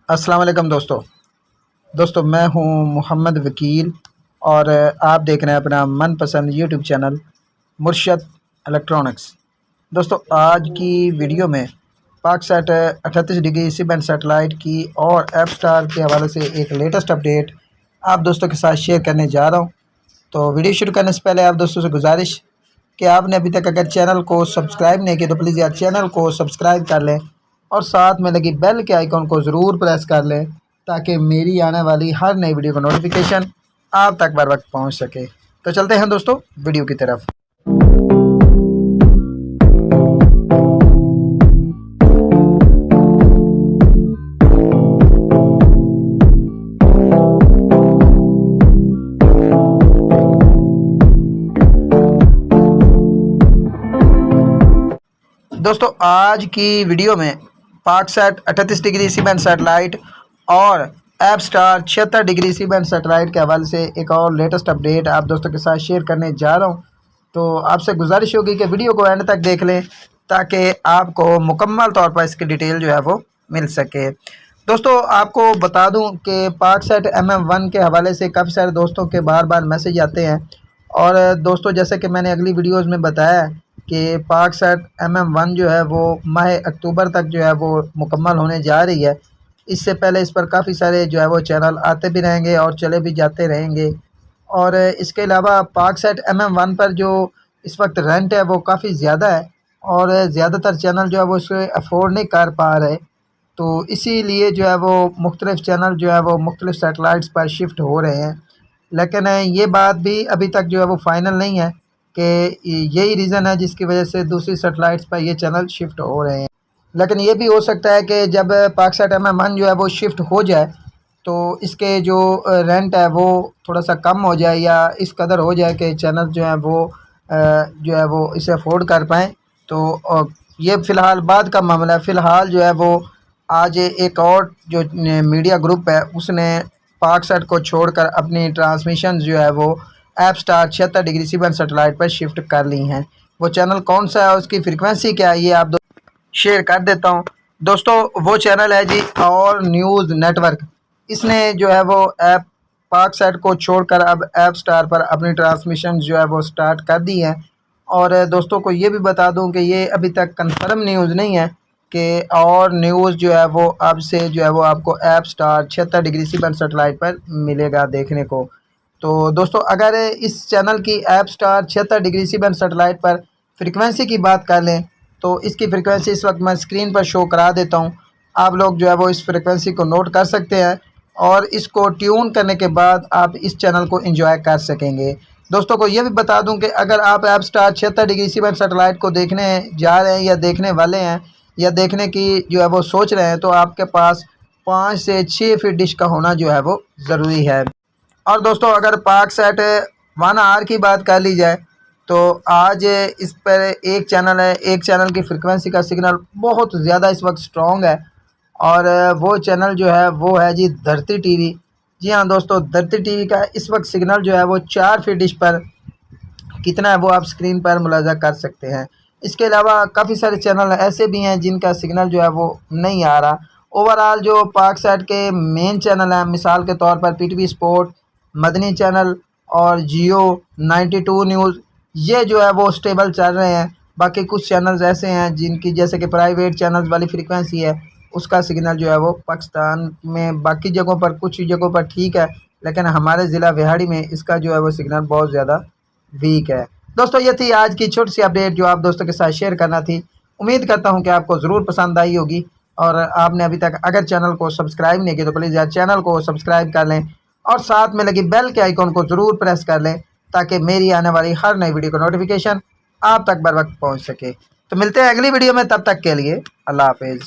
अस्सलाम वालेकुम दोस्तों मैं हूं मोहम्मद वकील और आप देख रहे हैं अपना मनपसंद यूट्यूब चैनल मुर्शद इलेक्ट्रॉनिक्स। दोस्तों आज की वीडियो में Paksat 38 degree C band satellite की और ऐप स्टार के हवाले से एक लेटेस्ट अपडेट आप दोस्तों के साथ शेयर करने जा रहा हूं। तो वीडियो शुरू करने से पहले आप दोस्तों से गुजारिश कि आपने अभी तक अगर चैनल को सब्सक्राइब नहीं किया तो प्लीज़ यार चैनल को सब्सक्राइब कर लें और साथ में लगी बेल के आइकॉन को ज़रूर प्रेस कर लें ताकि मेरी आने वाली हर नई वीडियो का नोटिफिकेशन आप तक बर वक्त पहुँच सके। तो चलते हैं दोस्तों वीडियो की तरफ। दोस्तों आज की वीडियो में Paksat 38 degree C band satellite और Apstar 76 degree C band satellite के हवाले से एक और लेटेस्ट अपडेट आप दोस्तों के साथ शेयर करने जा रहा हूं। तो आपसे गुजारिश होगी कि वीडियो को एंड तक देख लें ताकि आपको मुकम्मल तौर पर इसकी डिटेल जो है वो मिल सके। दोस्तों आपको बता दूं कि पाकसैट MM1 के हवाले से काफ़ी सारे दोस्तों के बार बार मैसेज आते हैं और दोस्तों जैसे कि मैंने अगली वीडियोज़ में बताया कि पाकसैट MM1 जो है वो माह अक्टूबर तक जो है वो मुकम्मल होने जा रही है। इससे पहले इस पर काफ़ी सारे जो है वो चैनल आते भी रहेंगे और चले भी जाते रहेंगे। और इसके अलावा पाकसैट MM1 पर जो इस वक्त रेंट है वो काफ़ी ज़्यादा है और ज़्यादातर चैनल जो है वो इसे अफोर्ड नहीं कर पा रहे। तो इसीलिए जो है वो मुख्तलिफ़ चैनल जो है वो मुख्तलिफ़ सैटेलाइट्स पर शिफ्ट हो रहे हैं। लेकिन ये बात भी अभी तक जो है वो फ़ाइनल नहीं है कि यही रीज़न है जिसकी वजह से दूसरी सैटेलाइट्स पर ये चैनल शिफ्ट हो रहे हैं। लेकिन ये भी हो सकता है कि जब पाकसैट MM1 जो है वो शिफ्ट हो जाए तो इसके जो रेंट है वो थोड़ा सा कम हो जाए या इस कदर हो जाए कि चैनल जो है वो इसे अफोर्ड कर पाएँ। तो ये फ़िलहाल बाद का मामला है। फ़िलहाल जो है वो आज एक और जो मीडिया ग्रुप है उसने पाकसैट को छोड़कर अपनी ट्रांसमिशन जो है वो Apstar 76 degree C band satellite पर शिफ्ट कर ली हैं। वो चैनल कौन सा है, उसकी फ्रीक्वेंसी क्या है, ये आप शेयर कर देता हूँ। दोस्तों वो चैनल है जी और न्यूज़ नेटवर्क। इसने जो है वो ऐप पाकसैट को छोड़कर अब ऐप स्टार पर अपनी ट्रांसमिशन जो है वो स्टार्ट कर दी है। और दोस्तों को ये भी बता दूं कि ये अभी तक कंफर्म न्यूज़ नहीं है कि और न्यूज़ जो है वो अब से जो है वो आपको Apstar 76 degree C band satellite पर मिलेगा देखने को। तो दोस्तों अगर इस चैनल की Apstar 76 degree C band satellite पर फ्रीक्वेंसी की बात कर लें तो इसकी फ्रीक्वेंसी इस वक्त मैं स्क्रीन पर शो करा देता हूं। आप लोग जो है वो इस फ्रीक्वेंसी को नोट कर सकते हैं और इसको ट्यून करने के बाद आप इस चैनल को एंजॉय कर सकेंगे। दोस्तों को ये भी बता दूं कि अगर आप Apstar 76 degree C band satellite को देखने जा रहे हैं या देखने वाले हैं या देखने की जो है वो सोच रहे हैं तो आपके पास 5 से 6 फीट डिश का होना जो है वो ज़रूरी है। और दोस्तों अगर पाकसैट 1R की बात कर ली जाए तो आज इस पर एक चैनल है, एक चैनल की फ्रिक्वेंसी का सिग्नल बहुत ज़्यादा इस वक्त स्ट्रॉन्ग है और वो चैनल जो है वो है जी धरती टीवी। जी हाँ दोस्तों, धरती टीवी का इस वक्त सिग्नल जो है वो 4 फीट डिश पर कितना है वो आप स्क्रीन पर मुलाजा कर सकते हैं। इसके अलावा काफ़ी सारे चैनल ऐसे भी हैं जिनका सिग्नल जो है वो नहीं आ रहा। ओवरऑल जो पाकसैट के मेन चैनल हैं मिसाल के तौर पर PTV स्पोर्ट, मदनी चैनल और जियो 92 न्यूज़, ये जो है वो स्टेबल चल रहे हैं। बाकी कुछ चैनल्स ऐसे हैं जिनकी जैसे कि प्राइवेट चैनल्स वाली फ्रीक्वेंसी है उसका सिग्नल जो है वो पाकिस्तान में बाकी जगहों पर कुछ जगहों पर ठीक है लेकिन हमारे ज़िला विहाड़ी में इसका जो है वो सिग्नल बहुत ज़्यादा वीक है। दोस्तों ये थी आज की छोटी सी अपडेट जो आप दोस्तों के साथ शेयर करना थी। उम्मीद करता हूँ कि आपको ज़रूर पसंद आई होगी और आपने अभी तक अगर चैनल को सब्सक्राइब नहीं किया तो प्लीज़ यार चैनल को सब्सक्राइब कर लें और साथ में लगी बेल के आइकॉन को ज़रूर प्रेस कर लें ताकि मेरी आने वाली हर नई वीडियो का नोटिफिकेशन आप तक बर वक्त पहुँच सके। तो मिलते हैं अगली वीडियो में, तब तक के लिए अल्लाह हाफिज़।